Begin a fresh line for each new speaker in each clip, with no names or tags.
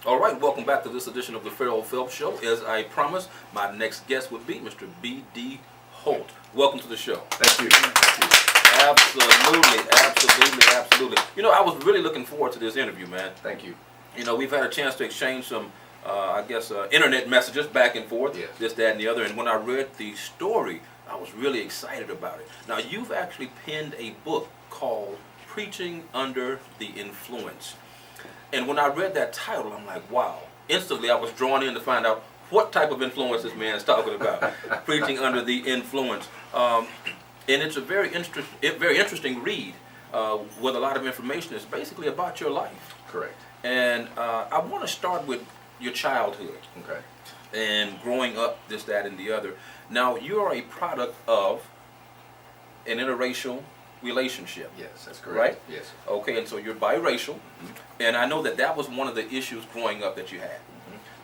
All right, welcome back to this edition of the Ferrell Phelps Show. As I promised, my next guest would be Mr. B.D. Holt. Welcome to the show.
Thank you. Thank
Absolutely. You know, I was really looking forward to this interview, man.
Thank you.
You know, we've had a chance to exchange some, internet messages back and forth,
Yes.
this, that, and the other. And when I read the story, I was really excited about it. Now, you've actually penned a book called Preaching Under the Influence. And when I read that title, I'm like, wow. Instantly, I was drawn in to find out what type of influence this man is talking about. Preaching Under the Influence. And it's a very interesting read with a lot of information. It's basically about your life.
Correct.
And I want to start with your childhood.
Okay.
And growing up, this, that, and the other. Now, you are a product of an interracial relationship.
Yes, that's correct.
Right?
Yes.
Okay, and so you're biracial, and I know that was one of the issues growing up that you had.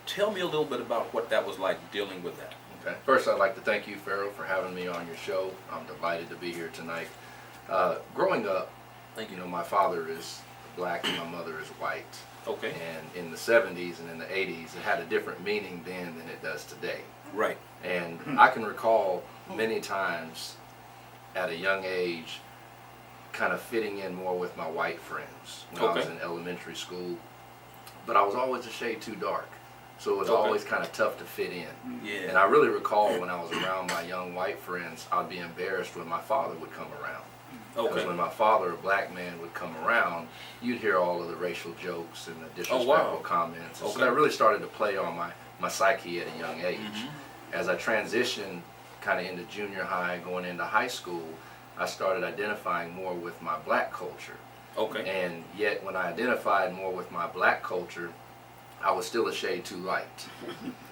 Tell me a little bit about what that was like dealing with that.
Okay. First, I'd like to thank you, Ferrell, for having me on your show. I'm delighted to be here tonight. Growing up,
Thank you.
my father is black and my mother is white.
Okay.
And in the 70s and in the 80s, it had a different meaning then than it does today.
Right.
And I can recall many times at a young age kind of fitting in more with my white friends when I was in elementary school. But I was always a shade too dark. So it was always kind of tough to fit in.
Yeah.
And I really recall when I was around my young white friends, I'd be embarrassed when my father would come around. Because when my father, a black man, would come around, you'd hear all of the racial jokes and the disrespectful comments. And so that really started to play on my psyche at a young age. As I transitioned kind of into junior high, going into high school, I started identifying more with my black culture.
Okay.
And yet when I identified more with my black culture, I was still a shade too light.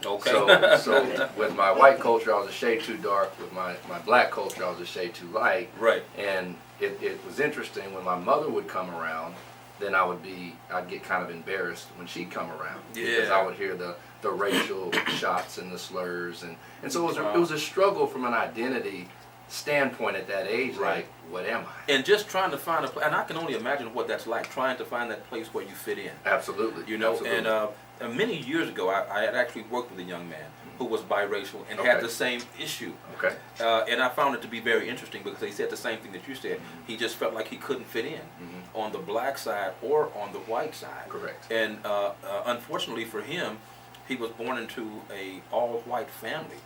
Okay.
So with my white culture, I was a shade too dark. With my black culture, I was a shade too light.
Right.
And it was interesting when my mother would come around, then I'd get kind of embarrassed when she'd come around.
Yeah.
Because I would hear the racial shots and the slurs. And so it was a struggle from an identity standpoint at that age, like, what am I?
And just trying to find a place, and I can only imagine what that's like, trying to find that place where you fit in.
Absolutely.
You know,
Absolutely.
and many years ago, I had actually worked with a young man who was biracial and had the same issue.
Okay.
And I found it to be very interesting because he said the same thing that you said. He just felt like he couldn't fit in on the black side or on the white side.
Correct.
And unfortunately for him, he was born into a all-white family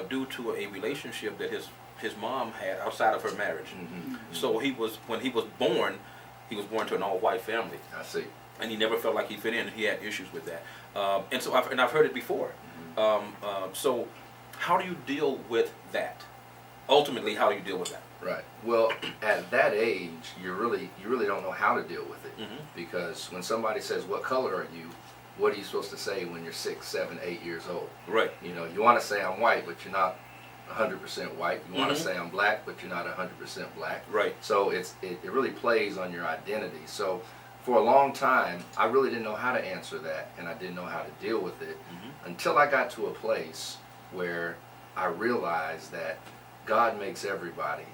due to a relationship that his mom had outside of her marriage. So when he was born to an all-white family.
I see.
And he never felt like he fit in. He had issues with that. And so I've heard it before. So how do you deal with that? Ultimately, how do you deal with that?
Right. Well, at that age, you really don't know how to deal with it, because when somebody says, "What color are you?" what are you supposed to say when you're 6, 7, 8 years old?
Right.
You know, you want to say I'm white, but you're not 100% white. You want to say I'm black, but you're not 100% black.
Right.
So it really plays on your identity. So for a long time, I really didn't know how to answer that, and I didn't know how to deal with it until I got to a place where I realized that God makes everybody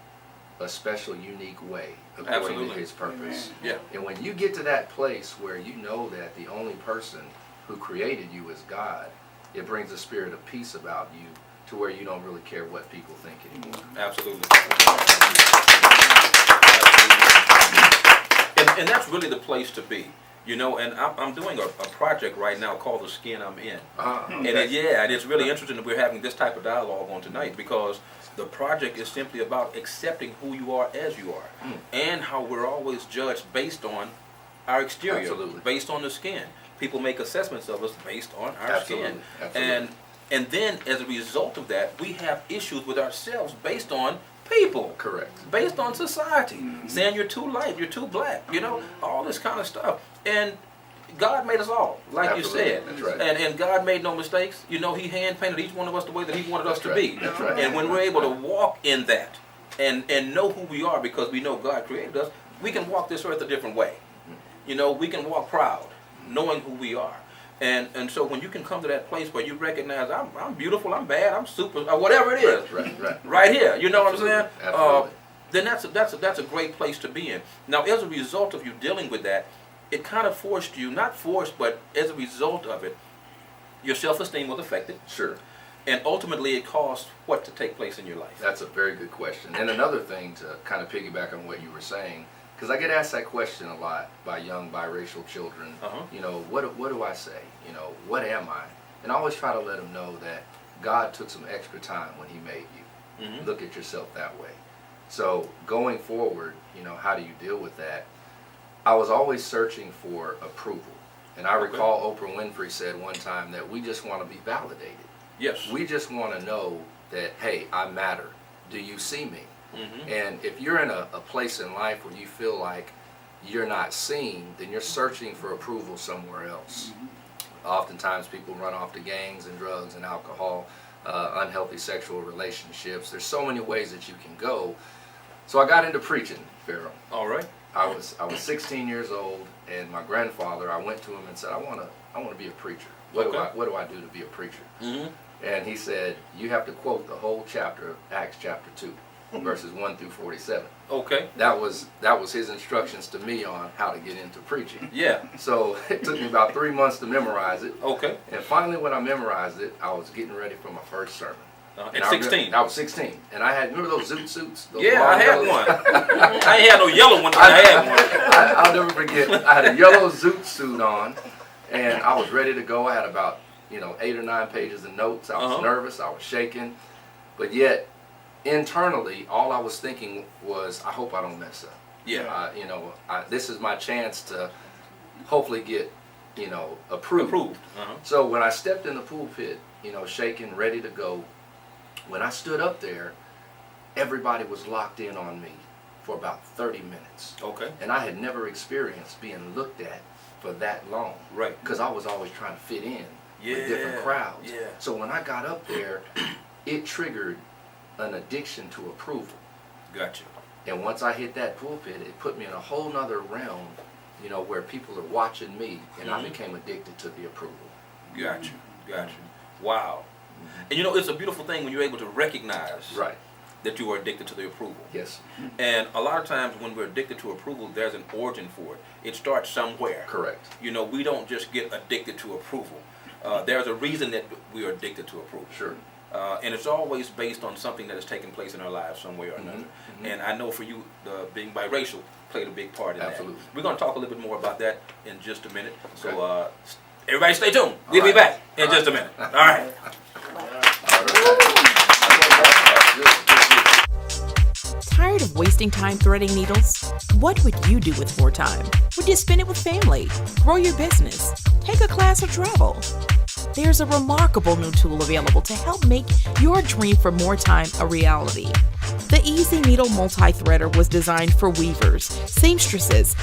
a special, unique way according to His purpose.
Yeah.
And when you get to that place where you know that the only person who created you is God, it brings a spirit of peace about you to where you don't really care what people think anymore.
Absolutely. And that's really the place to be. You know, and I'm doing a project right now called The Skin I'm In. And it's really interesting that we're having this type of dialogue on tonight, because the project is simply about accepting who you are as you are, and how we're always judged based on our exterior, based on the skin. People make assessments of us based on our skin.
Absolutely.
And then as a result of that, we have issues with ourselves based on people.
Correct.
Based on society. Saying you're too light, you're too black, you know, all this kind of stuff. And God made us all, like you said.
That's right.
And God made no mistakes. You know, He hand-painted each one of us the way that He wanted us to be.
That's right.
And when we're able to walk in that and know who we are because we know God created us, we can walk this earth a different way. You know, we can walk proud, knowing who we are. And so when you can come to that place where you recognize I'm beautiful, I'm bad, I'm super, or whatever it is, right here, you know what I'm saying?
Absolutely.
Then that's a great place to be in. Now, as a result of you dealing with that, it kind of forced you, not forced, but as a result of it, your self-esteem was affected.
Sure.
And ultimately it caused what to take place in your life?
That's a very good question. And another thing to kind of piggyback on what you were saying, because I get asked that question a lot by young biracial children. You know, what do I say? You know, what am I? And I always try to let them know that God took some extra time when he made you. Look at yourself that way. So going forward, you know, how do you deal with that? I was always searching for approval. And I recall Oprah Winfrey said one time that we just want to be validated.
Yes.
We just want to know that, hey, I matter. Do you see me? And if you're in a place in life where you feel like you're not seen, then you're searching for approval somewhere else. Oftentimes people run off to gangs and drugs and alcohol, unhealthy sexual relationships. There's so many ways that you can go. So I got into preaching, Ferrell.
All right.
I was 16 years old, and my grandfather, I went to him and said, I want to be a preacher. What do I do to be a preacher? And he said, you have to quote the whole chapter of Acts chapter 2, verses 1 through 47.
Okay.
That was his instructions to me on how to get into preaching.
Yeah.
So it took me about 3 months to memorize it.
Okay.
And finally, when I memorized it, I was getting ready for my first sermon.
At 16?
I was 16. And I had, remember those zoot suits?
Yeah, I had one. I ain't had no yellow one, but I had one.
I'll never forget. I had a yellow zoot suit on, and I was ready to go. I had about 8 or 9 pages of notes. I was nervous. I was shaking. But yet, internally, all I was thinking was, I hope I don't mess up.
Yeah.
This is my chance to hopefully get, approved. So when I stepped in the pulpit, shaking, ready to go, when I stood up there, everybody was locked in on me for about 30 minutes.
Okay.
And I had never experienced being looked at for that long. Right. Because I was always trying to fit in with different crowds. Yeah. So when I got up there, it triggered an addiction to approval.
Gotcha.
And once I hit that pulpit, it put me in a whole nother realm, where people are watching me, and I became addicted to the approval.
Gotcha. Wow. And it's a beautiful thing when you're able to recognize that you are addicted to the approval.
Yes.
And a lot of times when we're addicted to approval, there's an origin for it. It starts somewhere.
Correct.
We don't just get addicted to approval. There's a reason that we are addicted to approval.
Sure.
And it's always based on something that has taken place in our lives some way or another. And I know for you, being biracial played a big part in
Absolutely.
that. We're going to talk a little bit more about that in just a minute. Okay. So everybody stay tuned. We'll be back in just a minute. All right.
Tired of wasting time threading needles? What would you do with more time? Would you spend it with family, grow your business, take a class, or travel? There's a remarkable new tool available to help make your dream for more time a reality. The Easy Needle Multi-Threader was designed for weavers, seamstresses,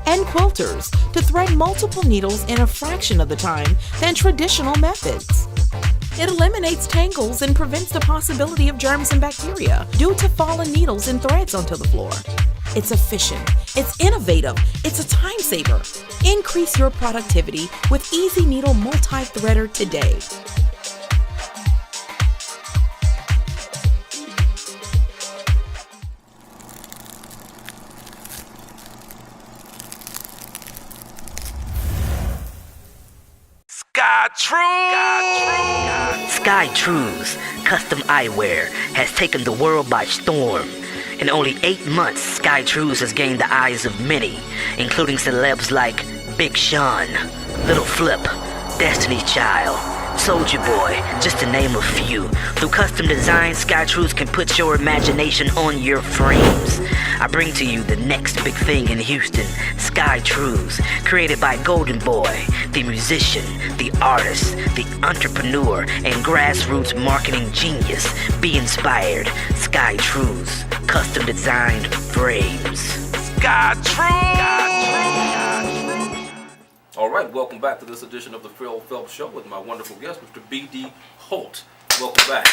and quilters to thread multiple needles in a fraction of the time than traditional methods. It eliminates tangles and prevents the possibility of germs and bacteria due to fallen needles and threads onto the floor. It's efficient, it's innovative, it's a time saver. Increase your productivity with Easy Needle Multi-Threader today.
Sky Trues Custom Eyewear has taken the world by storm. In only 8 months, Sky Trues has gained the eyes of many, including celebs like Big Sean, Little Flip, Destiny's Child, Soulja Boy, just to name a few. Through custom design, Sky Trues can put your imagination on your frames. I bring to you the next big thing in Houston, Sky Trues, created by Golden Boy, the musician, the artist, the entrepreneur, and grassroots marketing genius. Be inspired. Sky Trues, custom designed frames. Sky Trues!
All right, welcome back to this edition of the Ferrell Phelps Show with my wonderful guest, Mr. B.D. Holt. Welcome back.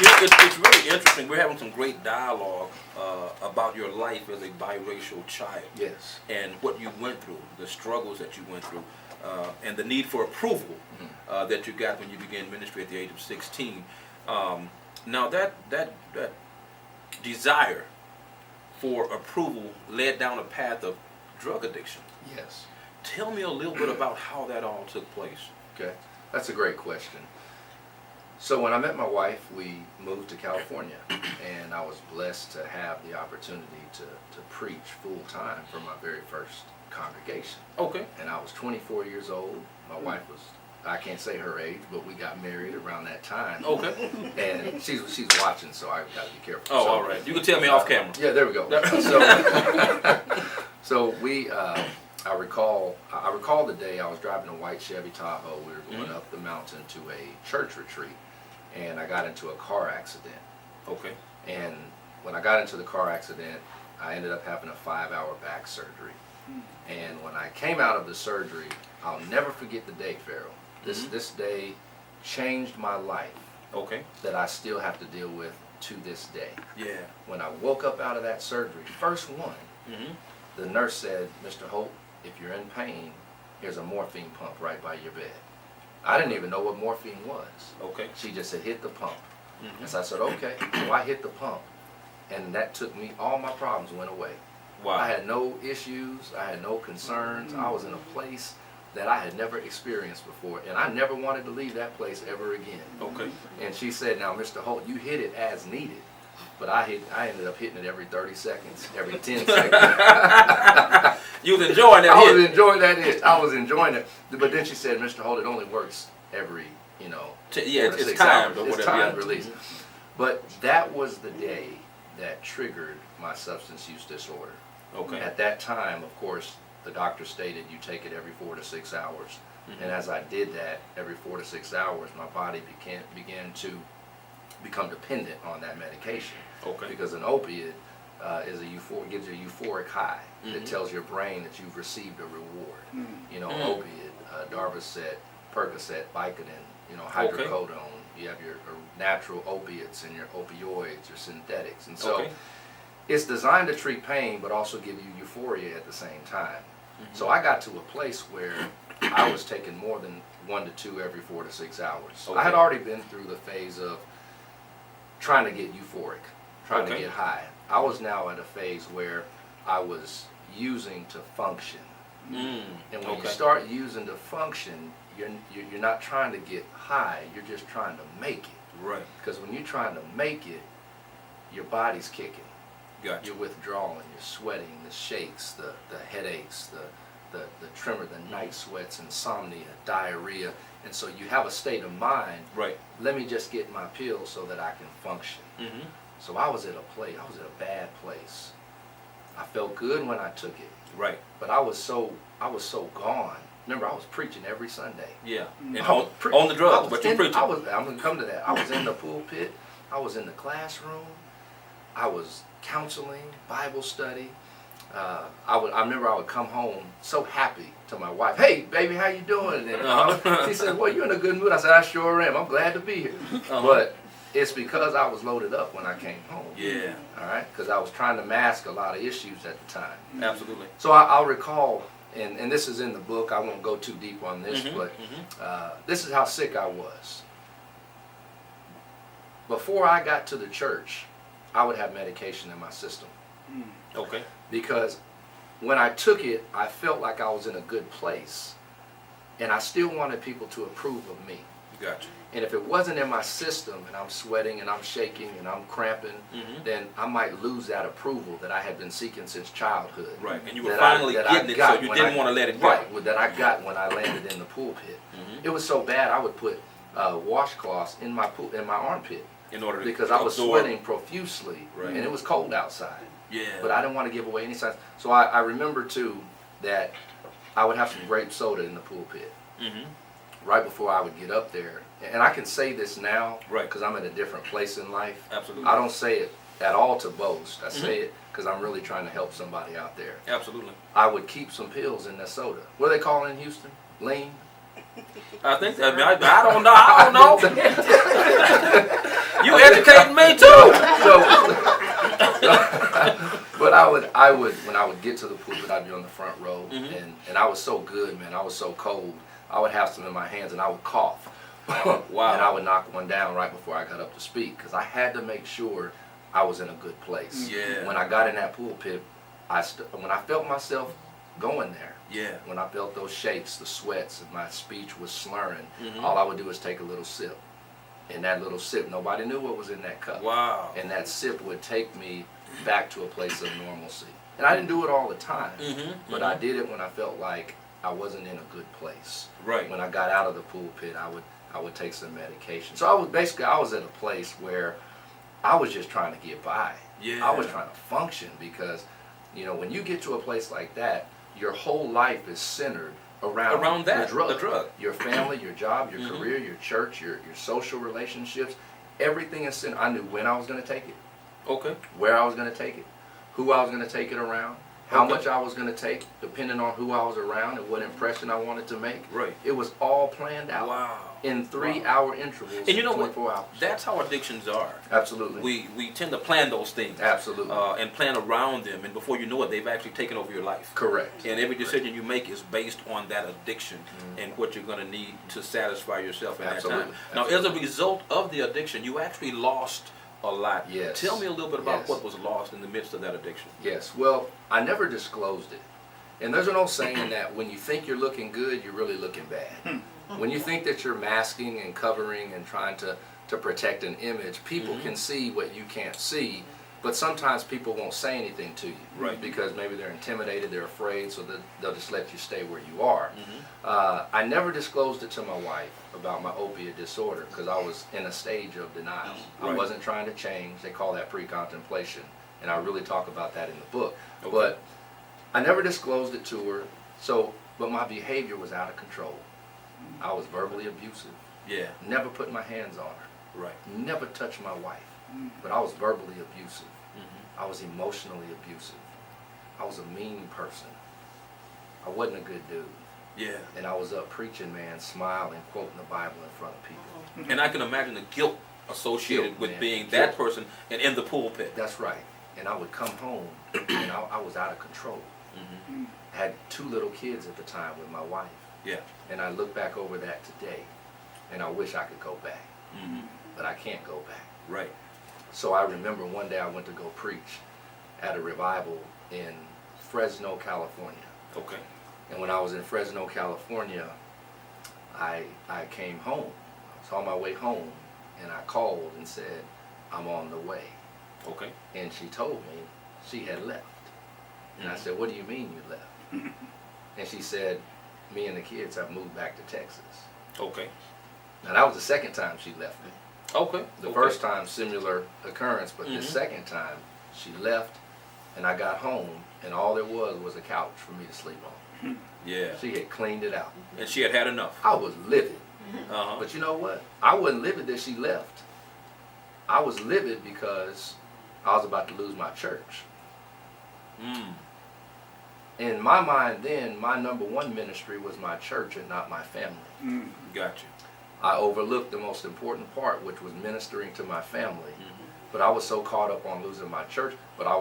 It's really interesting. We're having some great dialogue about your life as a biracial child.
Yes.
And what you went through, the struggles that you went through, and the need for approval that you got when you began ministry at the age of 16. Now that desire for approval led down a path of drug addiction.
Yes.
Tell me a little bit about how that all took place.
Okay, that's a great question. So when I met my wife, we moved to California, and I was blessed to have the opportunity to preach full time for my very first congregation.
Okay.
And I was 24 years old. My wife was, I can't say her age, but we got married around that time.
Okay.
And she's watching, so I got to be careful.
Oh,
so,
all right. You can tell me off camera.
Yeah, there we go. So we, I recall the day I was driving a white Chevy Tahoe. We were going up the mountain to a church retreat, and I got into a car accident.
Okay.
And when I got into the car accident, I ended up having a 5-hour back surgery. And when I came out of the surgery, I'll never forget the day, Ferrell. This day changed my life.
Okay.
That I still have to deal with to this day.
Yeah.
When I woke up out of that surgery, first one, the nurse said, "Mr. Holt, if you're in pain, here's a morphine pump right by your bed." I didn't even know what morphine was.
Okay.
She just said, "Hit the pump." And so I said, okay. So I hit the pump, and that took me, all my problems went away.
Wow.
I had no issues, I had no concerns. I was in a place that I had never experienced before, and I never wanted to leave that place ever again.
Okay.
And she said, "Now, Mr. Holt, you hit it as needed." But I ended up hitting it every 30 seconds, every 10 seconds.
You was enjoying that
I
hit.
was enjoying that hit. I was enjoying it. But then she said, "Mr. Holt, it only works every,
Yeah, it's
6
timed
hours.
or
It's
whatever.
timed release." But that was the day that triggered my substance use disorder.
Okay.
At that time, of course, the doctor stated you take it every 4 to 6 hours. And as I did that, every 4 to 6 hours, my body began to become dependent on that medication.
Okay.
Because an opiate gives you a euphoric high that tells your brain that you've received a reward. Opiate, Darvocet, Percocet, Vicodin, hydrocodone. You have your natural opiates and your opioids, your synthetics. And so it's designed to treat pain but also give you euphoria at the same time. So I got to a place where I was taking more than 1 to 2 every 4 to 6 hours. I had already been through the phase of trying to get euphoric, trying to get high. I was now at a phase where I was using to function. And when you start using to function, you're not trying to get high, you're just trying to make it.
Right.
Because when you're trying to make it, your body's kicking.
Gotcha.
You're withdrawing, you're sweating, the shakes, the headaches, the tremor, the night sweats, insomnia, diarrhea. And so you have a state of mind,
right,
let me just get my pills so that I can function. So I was at a bad place. I felt good when I took it.
Right.
But I was so gone. Remember, I was preaching every Sunday.
Yeah. And on the drugs, but you're preaching.
I'm going to come to that. I was in the pulpit. I was in the classroom. I was counseling, Bible study. I remember I would come home so happy to my wife. "Hey, baby, how you doing?" And she said, "Well, you're in a good mood." I said, "I sure am. I'm glad to be here." But it's because I was loaded up when I came home.
Yeah.
All right? Because I was trying to mask a lot of issues at the time.
Absolutely.
So I'll recall, and this is in the book. I won't go too deep on this, but this is how sick I was. Before I got to the church, I would have medication in my system.
Okay.
Because when I took it, I felt like I was in a good place. And I still wanted people to approve of me.
Gotcha.
And if it wasn't in my system and I'm sweating and I'm shaking and I'm cramping, then I might lose that approval that I had been seeking since childhood.
Right. And you were finally getting it, so you didn't want to let it go.
Right. That I got when I landed in the pulpit. It was so bad I would put washcloths in my armpit. In order to because I was sweating profusely, and it was cold outside. Yeah. But I didn't want to give away any signs. So I remember too that I would have some grape soda in the pulpit right before I would get up there. And I can say this now because I'm at a different place in life.
Absolutely.
I don't say it at all to boast. I say it because I'm really trying to help somebody out there.
Absolutely.
I would keep some pills in that soda. What do they call it in Houston? Lean?
I think that. I don't know. I don't know. You educating me too.
But I would when I would get to the pulpit, I'd be on the front row, and I was so good, man. I was so cold. I would have some in my hands, and I would cough.
Wow.
And I would knock one down right before I got up to speak, because I had to make sure I was in a good place.
Yeah.
When I got in that pulpit, when I felt myself going there,
yeah,
when I felt those shakes, the sweats, and my speech was slurring,
Mm-hmm.
all I would do is take a little sip. And that little sip, nobody knew what was in that cup.
Wow.
And that sip would take me back to a place of normalcy. And I didn't do it all the time, but I did it when I felt like I wasn't in a good place.
Right.
When I got out of the pulpit, I would take some medication. So I was at a place where I was just trying to get by.
Yeah.
I was trying to function because, you know, when you get to a place like that, your whole life is centered around
that,
the drug.
the drug.
Your family, your job, your career, your church, your social relationships, everything is centered. I knew when I was going to take it,
Okay.
where I was going to take it, who I was going to take it around, how much I was going to take, depending on who I was around and what impression I wanted to make.
Right.
It was all planned out.
Wow.
In 3-hour intervals,
And you know
24
what?
hours.
That's how addictions are.
Absolutely.
We tend to plan those things.
Absolutely.
And plan around them, and before you know it, they've actually taken over your life.
Correct.
And every decision you make is based on that addiction and what you're going to need to satisfy yourself in
Absolutely.
that time. Now, as a result of the addiction, you actually lost a lot.
Yes.
Tell me a little bit about
Yes.
what was lost in the midst of that addiction.
Yes. Well, I never disclosed it. And there's an old saying that when you think you're looking good, you're really looking bad. When you think that you're masking and covering and trying to protect an image, people can see what you can't see, but sometimes people won't say anything to you.
Right.
Because maybe they're intimidated, they're afraid, so they'll just let you stay where you are. I never disclosed it to my wife about my opiate disorder because I was in a stage of denial. I
Right.
wasn't trying to change. They call that pre-contemplation, and I really talk about that in the book.
Okay.
But I never disclosed it to her, but my behavior was out of control. I was verbally abusive.
Yeah.
Never put my hands on her.
Right.
Never touched my wife. But I was verbally abusive. I was emotionally abusive. I was a mean person. I wasn't a good dude.
Yeah.
And I was up preaching, man, smiling, quoting the Bible in front of people.
And I can imagine the guilt associated
Guilt,
with
man.
being
Guilt.
that person and in the pulpit.
That's right. And I would come home and I was out of control. I had 2 little kids at the time with my wife.
Yeah.
And I look back over that today, and I wish I could go back. But I can't go back.
Right.
So I remember one day I went to go preach at a revival in Fresno, California.
Okay.
And when I was in Fresno, California, I came home. I was on my way home, and I called and said, I'm on the way.
Okay.
And she told me she had left. And I said, what do you mean you left? And she said, me and the kids have moved back to Texas.
Okay.
Now that was the second time she left me.
Okay.
The first time, similar occurrence, but the second time, she left, and I got home, and all there was a couch for me to sleep on.
Yeah.
She had cleaned it out.
And she had enough.
I was livid.
Uh-huh.
But you know what? I wasn't livid that she left. I was livid because I was about to lose my church. In my mind then, my number one ministry was my church and not my family.
Gotcha.
I overlooked the most important part, which was ministering to my family. But I was so caught up on losing my church. But I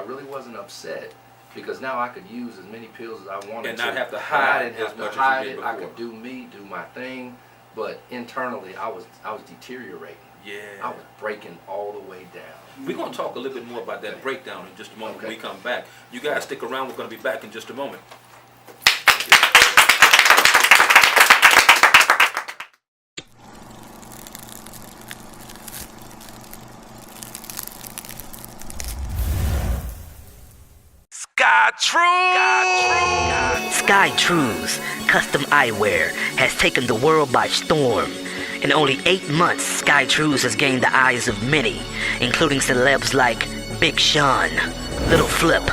really wasn't upset because now I could use as many pills as I wanted
And
to.
not have to hide
I didn't have
as
to
much as
hide
you did
it. I
before.
could do me, do my thing. But internally, I was deteriorating.
Yeah.
I was breaking all the way down.
We're going to talk a little bit more about that breakdown in just a moment when we come back. You guys stick around. We're going to be back in just a moment.
Sky Trues Custom Eyewear has taken the world by storm. In only 8 months, Sky Trues has gained the eyes of many, including celebs like Big Sean, Little Flip,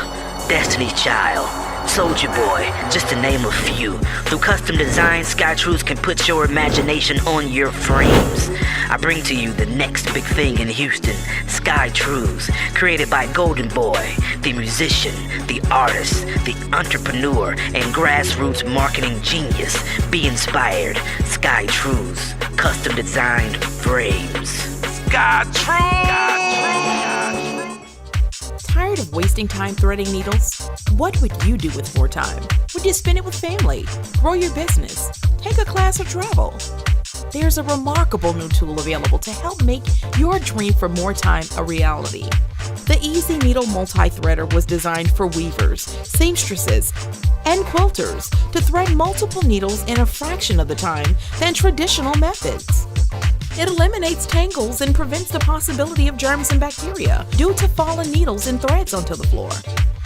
Destiny's Child, Soulja Boy, just to name a few. Through custom design, Sky Trues can put your imagination on your frames. I bring to you the next big thing in Houston, Sky Trues, created by Golden Boy, the musician, the artist, the entrepreneur, and grassroots marketing genius. Be inspired. Sky Trues, custom designed frames. Sky Trues!
Tired of wasting time threading needles? What would you do with more time? Would you spend it with family, grow your business, take a class, or travel? there's a remarkable new tool available to help make your dream for more time a reality. The Easy Needle Multi-Threader was designed for weavers, seamstresses, and quilters to thread multiple needles in a fraction of the time than traditional methods. It eliminates tangles and prevents the possibility of germs and bacteria due to fallen needles and threads onto the floor.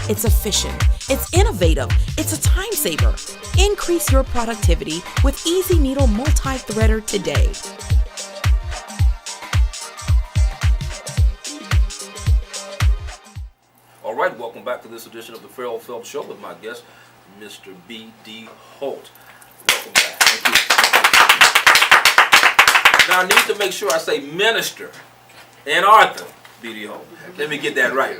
It's efficient, it's innovative, it's a time saver. Increase your productivity with Easy Needle Multi-Threader today.
All right, welcome back to this edition of the Ferrell Phelps Show with my guest, Mr. B.D. Holt. Welcome back. Thank you. Now, I need to make sure I say minister and author, B.D. Holt. Let me get that right.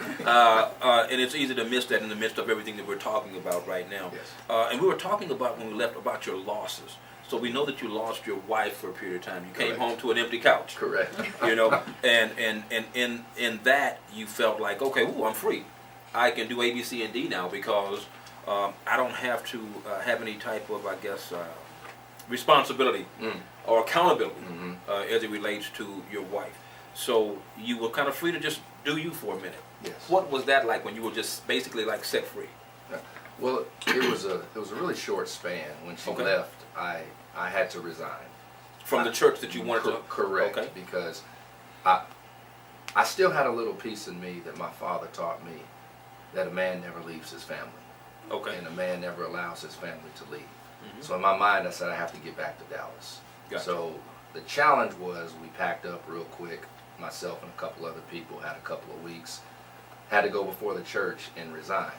And it's easy to miss that in the midst of everything that we're talking about right now.
Yes.
And we were talking about, when we left, about your losses. So we know that you lost your wife for a period of time. You came home to an empty couch.
Correct.
You know, and in that you felt like, okay, ooh, I'm free. I can do A, B, C, and D now because I don't have to have any type of, I guess, responsibility or accountability as it relates to your wife. So you were kind of free to just do you for a minute.
Yes.
What was that like when you were just basically like set free?
Well, it was a really short span. When she left, I had to resign
from the church that you wanted to.
Correct.
Okay.
Because I still had a little piece in me that my father taught me, that a man never leaves his family.
Okay.
And a man never allows his family to leave. So in my mind, I said I have to get back to Dallas.
Gotcha.
So the challenge was we packed up real quick. Myself and a couple other people had a couple of weeks. Had to go before the church and resign.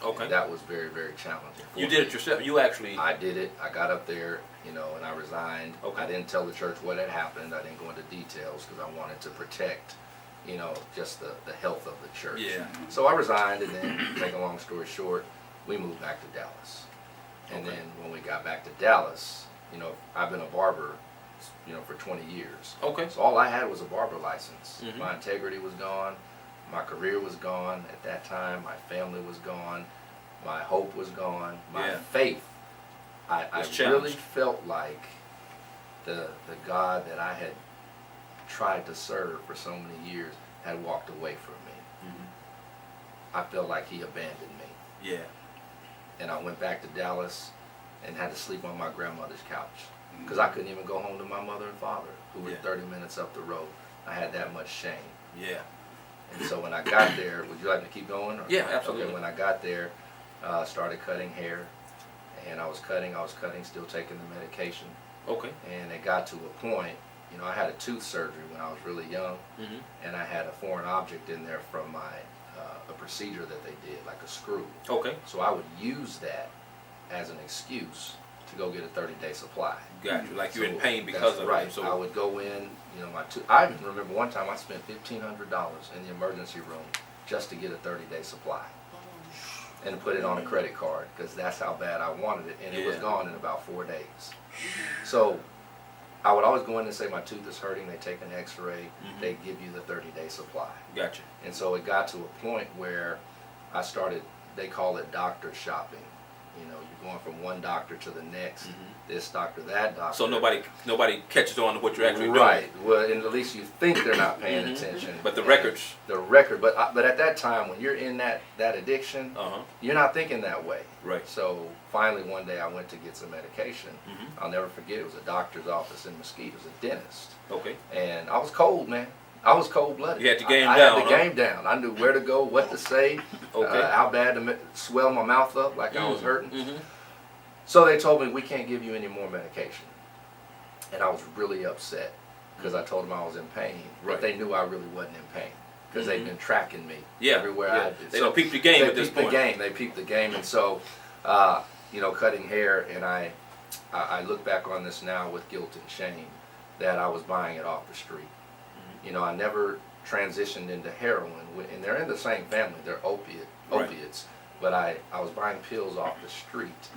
Okay.
And that was very, very challenging.
You did it yourself. You actually.
I did it. I got up there, and I resigned.
Okay.
I didn't tell the church what had happened. I didn't go into details because I wanted to protect, just the health of the church.
Yeah.
So I resigned, and then, to make a long story short, we moved back to Dallas. And
Okay.
then when we got back to Dallas, I've been a barber, for 20 years.
Okay.
So all I had was a barber license.
Mhm.
My integrity was gone. My career was gone at that time. My family was gone. My hope was gone. My
Yeah.
faith. I
Was
really
challenged.
felt like the God that I had tried to serve for so many years had walked away from me. I felt like he abandoned me.
Yeah.
And I went back to Dallas and had to sleep on my grandmother's couch because I couldn't even go home to my mother and father, who were 30 minutes up the road. I had that much shame.
Yeah.
And so when I got there, would you like me to keep going? Or?
Yeah, absolutely.
Okay, when I got there, started cutting hair, and I was cutting, still taking the medication.
Okay.
And it got to a point, I had a tooth surgery when I was really young, and I had a foreign object in there from a procedure that they did, like a screw.
Okay.
So I would use that as an excuse to go get a 30-day supply.
Got you. Like you're in
So
pain because
that's
of
right.
it. So
I would go in, I even remember one time I spent $1,500 in the emergency room just to get a 30-day supply and put it on a credit card because that's how bad I wanted it, and it was gone in about 4 days. So I would always go in and say my tooth is hurting. They take an X-ray. They give you the 30-day supply.
Gotcha.
And so it got to a point where I started, they call it doctor shopping. You're going from one doctor to the next, this doctor, that doctor.
So nobody catches on to what you're actually doing.
Right. Well, and at least you think they're not paying attention.
But the records.
The record. But at that time, when you're in that addiction, you're not thinking that way.
Right.
So finally, one day I went to get some medication. I'll never forget. It was a doctor's office in Mesquite. It was a dentist.
Okay.
And I was cold, man. I was cold-blooded.
You had the game
I
down.
had the game down. I knew where to go, what to say, how bad to swell my mouth up like I was hurting. So they told me, we can't give you any more medication. And I was really upset because I told them I was in pain. But they knew I really wasn't in pain because they'd been tracking me everywhere I did.
They don't peep the game at this point.
They peeped the game. And so, cutting hair, and I look back on this now with guilt and shame that I was buying it off the street. I never transitioned into heroin, and they're in the same family. They're opiates, but I was buying pills off the street,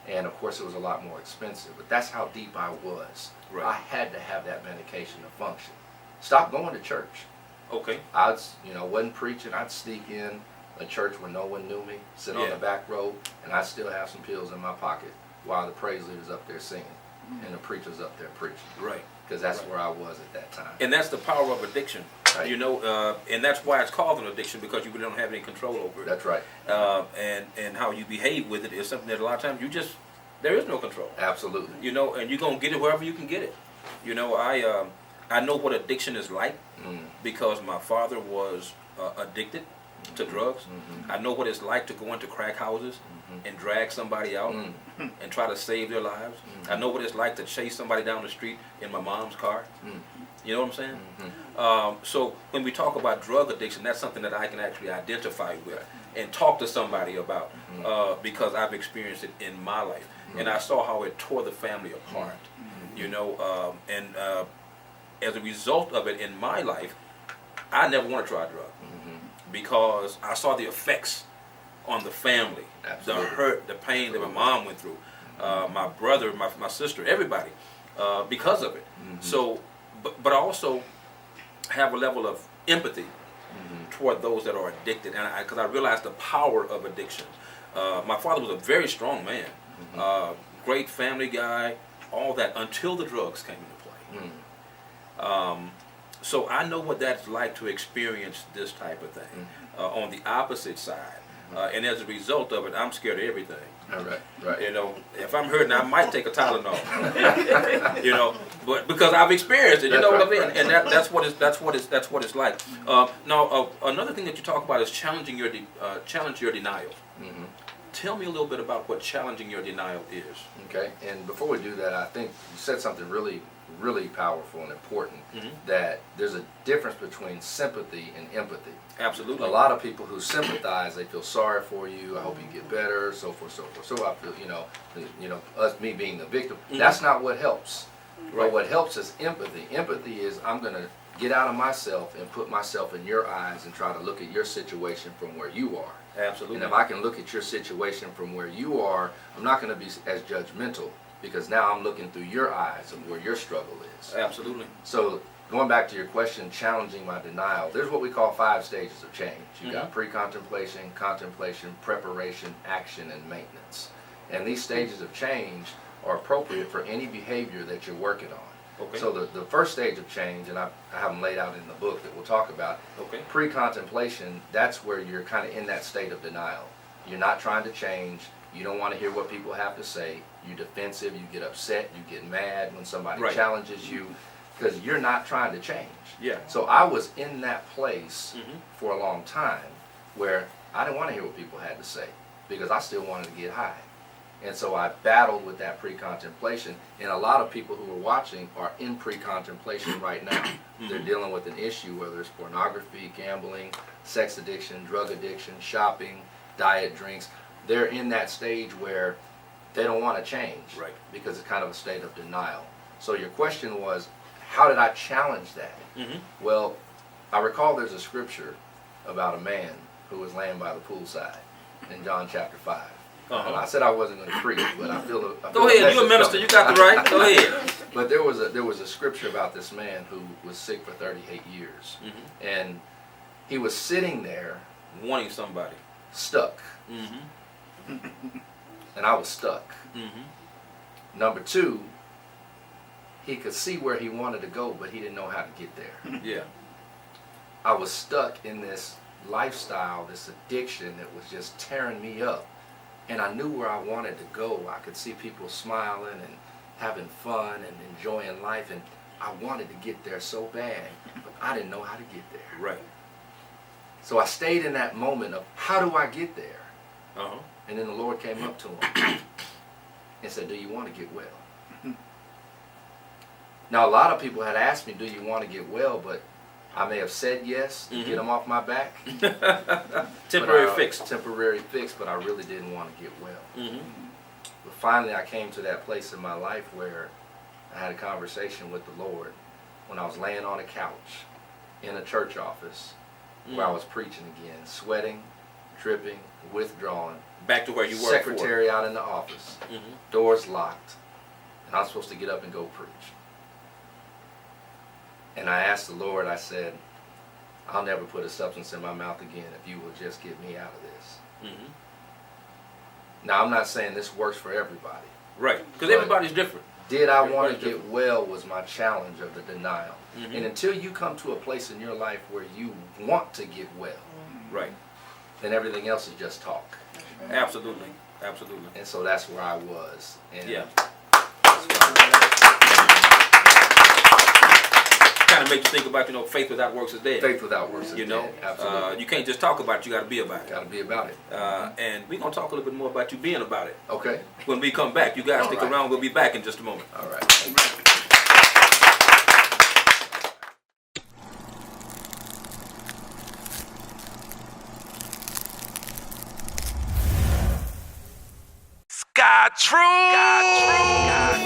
and of course it was a lot more expensive. But that's how deep I was.
Right.
I had to have that medication to function. Stop going to church.
Okay.
I wasn't preaching. I'd sneak in a church where no one knew me, sit on the back row, and I'd still have some pills in my pocket while the praise leader's up there singing. and the preacher's up there preaching.
Right.
Because that's where I was at that time.
And that's the power of addiction.
Right.
You know, and that's why it's called an addiction, because you really don't have any control over it.
That's right.
And how you behave with it is something that a lot of times there is no control.
Absolutely.
You know, and you're going to get it wherever you can get it. You know, I know what addiction is like because my father was addicted to drugs. I know what it's like to go into crack houses and drag somebody out and try to save their lives. I know what it's like to chase somebody down the street in my mom's car. You know what I'm saying? So when we talk about drug addiction, that's something that I can actually identify with and talk to somebody about because I've experienced it in my life. And I saw how it tore the family apart. You know, and as a result of it in my life, I never want to try a drug because I saw the effects on the family, the hurt, the pain that my mom went through, my brother, my sister, everybody, because of it. So, but I also have a level of empathy toward those that are addicted, and because I realized the power of addiction. My father was a very strong man, great family guy, all that, until the drugs came into play. So I know what that's like to experience this type of thing on the opposite side. And as a result of it, I'm scared of everything.
Right.
You know, if I'm hurting, I might take a Tylenol. You know, but because I've experienced it, you know what I mean. And that's what it's like. Now, another thing that you talk about is challenge your denial. Tell me a little bit about what challenging your denial is.
Okay, and before we do that, I think you said something really, really powerful and important, that there's a difference between sympathy and empathy.
Absolutely.
A lot of people who sympathize, they feel sorry for you, I hope you get better, so forth, so forth. So I feel, me being the victim, that's not what helps.
Right.
But what helps is empathy. Empathy is I'm going to get out of myself and put myself in your eyes and try to look at your situation from where you are.
Absolutely.
And if I can look at your situation from where you are, I'm not going to be as judgmental, because now I'm looking through your eyes of where your struggle is.
Absolutely.
So going back to your question, challenging my denial, there's what we call 5 stages of change. You got pre-contemplation, contemplation, preparation, action, and maintenance. And these stages of change are appropriate for any behavior that you're working on.
Okay.
So the first stage of change, and I have them laid out in the book that we'll talk about, pre-contemplation, that's where you're kind of in that state of denial. You're not trying to change. You don't want to hear what people have to say. You're defensive. You get upset. You get mad when somebody challenges you, because you're not trying to change.
Yeah.
So I was in that place for a long time where I didn't want to hear what people had to say because I still wanted to get high. And so I battled with that pre-contemplation, and a lot of people who are watching are in pre-contemplation right now. They're dealing with an issue, whether it's pornography, gambling, sex addiction, drug addiction, shopping, diet drinks. They're in that stage where they don't want to change because it's kind of a state of denial. So your question was, how did I challenge that? Well, I recall there's a scripture about a man who was laying by the poolside in John chapter 5. I said I wasn't going to preach, but I feel
go ahead. You're a minister. You got the right. Go ahead.
But there was a scripture about this man who was sick for 38 years, and he was sitting there,
wanting somebody,
stuck, and I was stuck. Number 2, he could see where he wanted to go, but he didn't know how to get there.
Yeah.
I was stuck in this lifestyle, this addiction that was just tearing me up. And I knew where I wanted to go. I could see people smiling and having fun and enjoying life, and I wanted to get there so bad, but I didn't know how to get there.
Right.
So I stayed in that moment of, how do I get there? And then the Lord came up to him and said, do you want to get well? Now, a lot of people had asked me, do you want to get well? But I may have said yes to get them off my back.
Temporary fix,
but I really didn't want to get well. But finally, I came to that place in my life where I had a conversation with the Lord when I was laying on a couch in a church office where I was preaching again, sweating, dripping, withdrawn.
Back to where you were.
Secretary out in the office, doors locked, and I'm supposed to get up and go preach. And I asked the Lord, I said, I'll never put a substance in my mouth again if you will just get me out of this. Now, I'm not saying this works for everybody.
Right, because everybody's different.
Did I want to get well was my challenge of the denial. And until you come to a place in your life where you want to get well,
right,
then everything else is just talk.
Absolutely, absolutely.
And so that's where I was. And
yeah. Kind of makes you think about, faith without works is dead.
Faith without works is dead. Absolutely.
You can't just talk about it, you got to be about it.
Got to be about it.
And we're going to talk a little bit more about you being about it.
Okay.
When we come back. You guys stick around. We'll be back in just a moment.
All right. Thank you.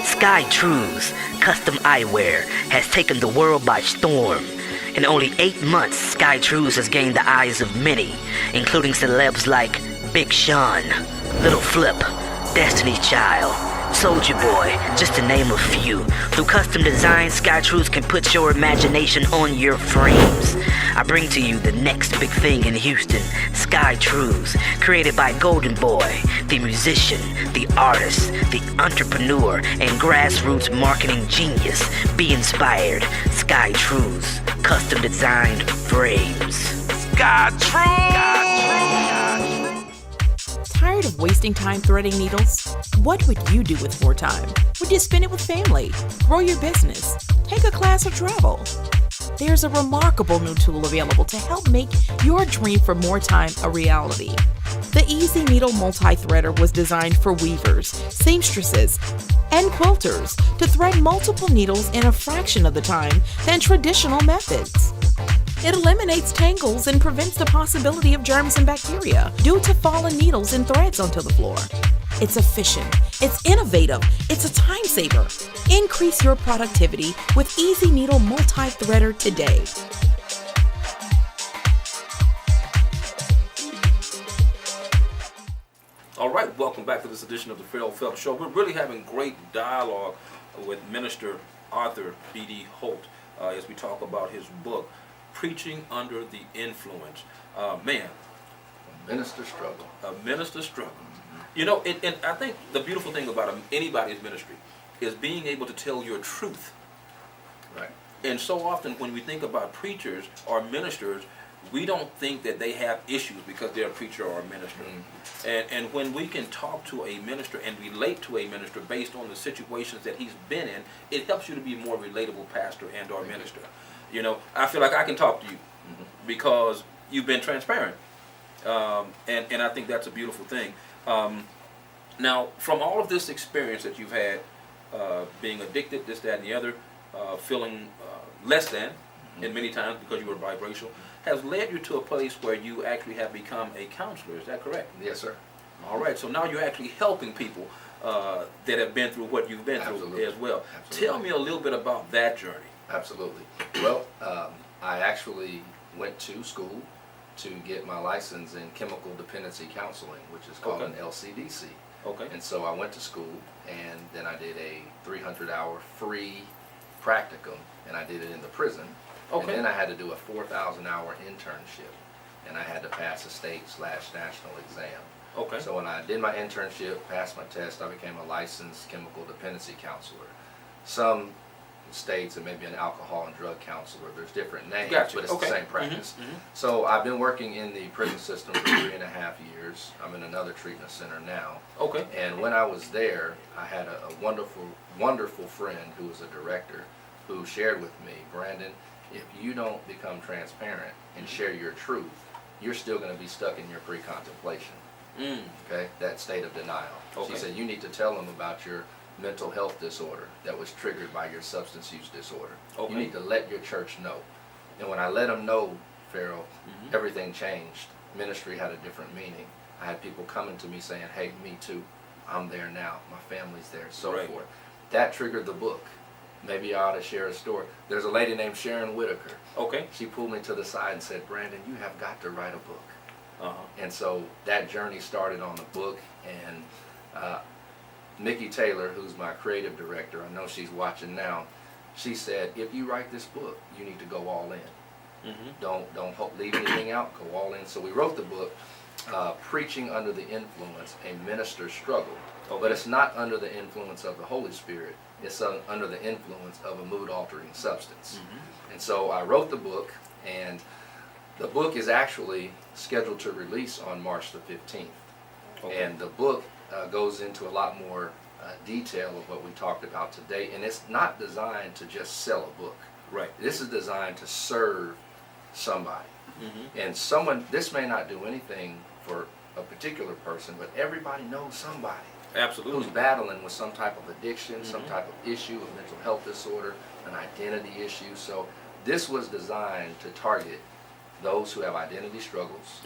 Sky Trues custom eyewear has taken the world by storm. In only 8 months, Sky Trues has gained the eyes of many, including celebs like Big Sean, Little Flip, Destiny's Child, Soulja Boy, just to name a few. Through custom designs, Sky Trues can put your imagination on your frames. I bring to you the next big thing in Houston, Sky Trues, created by Golden Boy, the musician, the artist, the entrepreneur, and grassroots marketing genius. Be inspired. Sky Trues, custom designed frames. Sky Trues!
Tired of wasting time threading needles? What would you do with more time? Would you spend it with family, grow your business, take a class, or travel? There's a remarkable new tool available to help make your dream for more time a reality. The Easy Needle Multi-Threader was designed for weavers, seamstresses, and quilters to thread multiple needles in a fraction of the time than traditional methods. It eliminates tangles and prevents the possibility of germs and bacteria due to fallen needles and threads onto the floor. It's efficient, it's innovative, it's a time saver. Increase your productivity with Easy Needle Multi-Threader today.
All right, welcome back to this edition of the Ferrell Phelps Show. We're really having great dialogue with Minister Arthur B.D. Holt as we talk about his book, Preaching Under the Influence. Man.
A minister's struggle.
A minister's struggle. And I think the beautiful thing about anybody's ministry is being able to tell your truth.
Right.
And so often when we think about preachers or ministers, we don't think that they have issues because they're a preacher or a minister. And when we can talk to a minister and relate to a minister based on the situations that he's been in, it helps you to be a more relatable pastor and or minister. I feel like I can talk to you because you've been transparent. And I think that's a beautiful thing. Now, from all of this experience that you've had, being addicted, this, that, and the other, feeling less than, and many times because you were biracial, has led you to a place where you actually have become a counselor. Is that correct?
Yes, sir.
All right. So now you're actually helping people that have been through what you've been through as well. Absolutely. Tell me a little bit about that journey.
Absolutely. Well, I actually went to school to get my license in chemical dependency counseling, which is called an LCDC.
Okay.
And so I went to school, and then I did a 300-hour free practicum, and I did it in the prison. Okay. And then I had to do a 4,000-hour internship, and I had to pass a state/national exam.
Okay.
So when I did my internship, passed my test, I became a licensed chemical dependency counselor. Some states, it may be an alcohol and drug counselor. There's different names, but it's the same practice. So I've been working in the prison system for 3.5 years. I'm in another treatment center now.
Okay.
And when I was there, I had a wonderful, wonderful friend who was a director who shared with me, Brandon, if you don't become transparent and share your truth, you're still going to be stuck in your pre-contemplation. Okay, that state of denial. Okay. She said you need to tell them about your mental health disorder that was triggered by your substance use disorder. Okay. You need to let your church know. And when I let them know, Ferrell, everything changed. Ministry had a different meaning. I had people coming to me saying, hey, me too. I'm there now. My family's there, so forth. That triggered the book. Maybe I ought to share a story. There's a lady named Sharon Whitaker. Okay. She pulled me to the side and said, Brandon, you have got to write a book. And so that journey started on the book, and Nikki Taylor, who's my creative director, I know she's watching now, she said, if you write this book, you need to go all in. Don't leave anything out, go all in. So we wrote the book, Preaching Under the Influence, A Minister's Struggle. But it's not under the influence of the Holy Spirit. It's under the influence of a mood-altering substance. And so I wrote the book, and the book is actually scheduled to release on March the 15th. And the book goes into a lot more detail of what we talked about today, and it's not designed to just sell a book.
Right.
This is designed to serve somebody. And this may not do anything for a particular person, but everybody knows somebody.
Absolutely.
Who's battling with some type of addiction, some type of issue, a mental health disorder, an identity issue. So this was designed to target those who have identity struggles,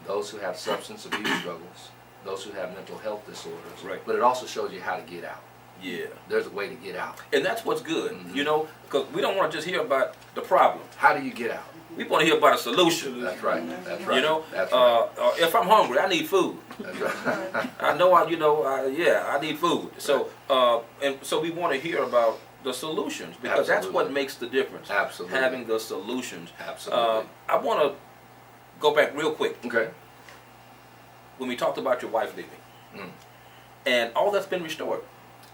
those who have substance abuse struggles, those who have mental health disorders.
Right.
But it also shows you how to get out.
Yeah.
There's a way to get out.
And that's what's good, you know, because we don't want to just hear about the problem.
How do you get out?
We want to hear about a solution.
That's right. That's right.
You know,
that's right.
If I'm hungry, I need food.
That's right.
I know, I need food. So, and so we want to hear about the solutions, because that's what makes the difference.
Absolutely.
Having the solutions.
Absolutely.
I want to go back real quick.
Okay.
When we talked about your wife leaving, and all that's been restored.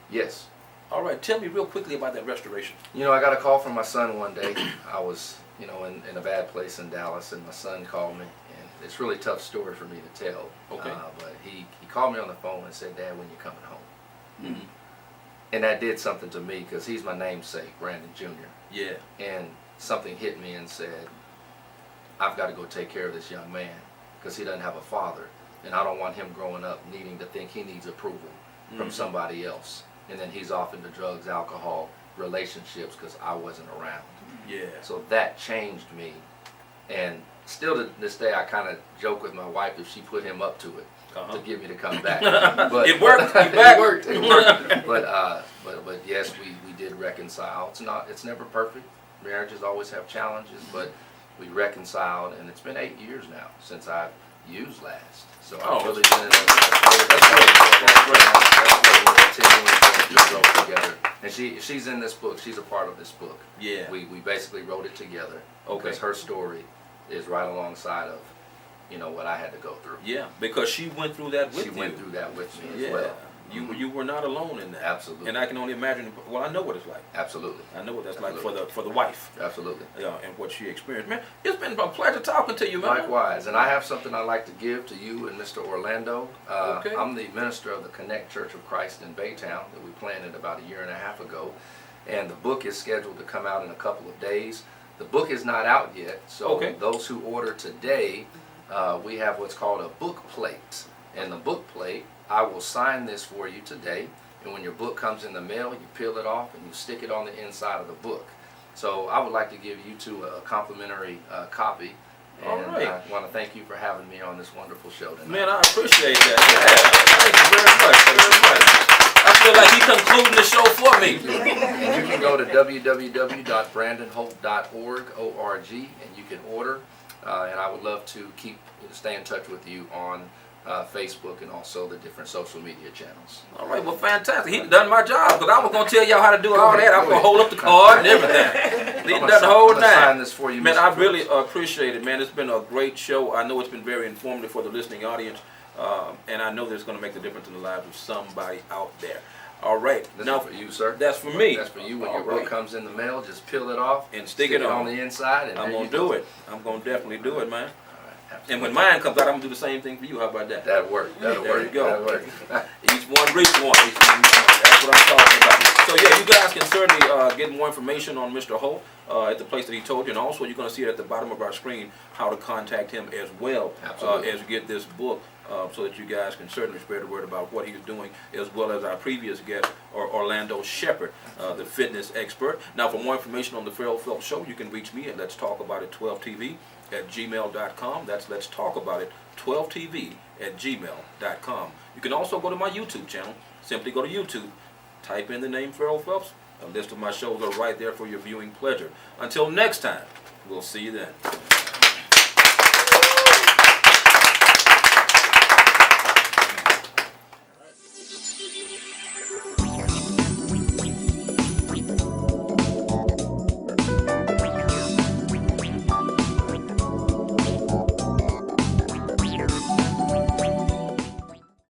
Yes.
All right. Tell me real quickly about that restoration.
You know, I got a call from my son one day. I was, you know, in a bad place in Dallas, and my son called me, and it's a really tough story for me to tell.
Okay.
But he called me on the phone and said, "Dad, when you coming home?" And that did something to me, because he's my namesake, Brandon Jr.
Yeah.
And something hit me and said, I've got to go take care of this young man, because he doesn't have a father, and I don't want him growing up needing to think he needs approval from somebody else. And then he's off into drugs, alcohol, relationships, because I wasn't around.
Yeah.
So that changed me. And still to this day, I kind of joke with my wife if she put him up to it to get me to come back. But
it worked.
It worked. It worked. But yes, we did reconcile. It's never perfect. Marriages always have challenges, but we reconciled, and it's been 8 years now since I've used last. So I've really been in we're continuing to grow together. And she's in this book. She's a part of this book.
Yeah.
We basically wrote it together.
Okay.
Because her story is right alongside of, you know, what I had to go through.
Yeah, because she went through that with you.
She went through that with me as
Yeah.
well.
You were not alone in that.
Absolutely.
And I can only imagine. Well, I know what it's like.
Absolutely.
I know what that's
Absolutely.
like for the wife.
Absolutely.
And what she experienced. Man, it's been a pleasure talking to you, man.
Likewise. And I have something I'd like to give to you and Mr. Orlando.
Okay.
I'm the minister of the Connect Church of Christ in Baytown that we planted about 1.5 years ago. And the book is scheduled to come out in a couple of days. The book is not out yet, so those who order today, we have what's called a book plate. And the book plate, I will sign this for you today. And when your book comes in the mail, you peel it off and you stick it on the inside of the book. So I would like to give you two a complimentary copy. And I want to thank you for having me on this wonderful show tonight.
Man, I appreciate that. Yeah. Thank you very much. Very much. I feel like he's concluding the show for me.
And you can go to www.brandonholt.org, O-R-G, and you can order. And I would love to stay in touch with you on Facebook and also the different social media channels.
All right, well, fantastic. He done my job, because I was going to tell y'all how to do all that. I'm going to hold up the card and everything. He done the whole nine.
Sign this for you,
man,
Mr.
I really appreciate it, man. It's been a great show. I know it's been very informative for the listening audience, and I know that it's going to make a difference in the lives of somebody out there. All right.
This
now,
is for you, sir.
That's for me.
That's for you. When your book comes in the mail, just peel it off
and stick it
on the inside. And
I'm going to do it. I'm going to definitely do it, man.
Absolutely.
And when mine comes out, I'm going to do the same thing for you. How about that?
That'll work. That'll
there
work.
you go.
That'll work.
Each one reach one. That's what I'm talking about. So yeah, you guys can certainly get more information on Mr. Holt at the place that he told you, and also you're going to see it at the bottom of our screen how to contact him as well as you get this book, so that you guys can certainly spread the word about what he's doing, as well as our previous guest, Orlando Shepherd, the fitness expert. Now, for more information on the Ferrell Phelps Show, you can reach me at Let's Talk About It 12TV at gmail.com. That's Let's Talk About It 12TV at gmail.com. You can also go to my YouTube channel. Simply go to YouTube, type in the name Ferrell Phelps. A list of my shows are right there for your viewing pleasure. Until next time, we'll see you then.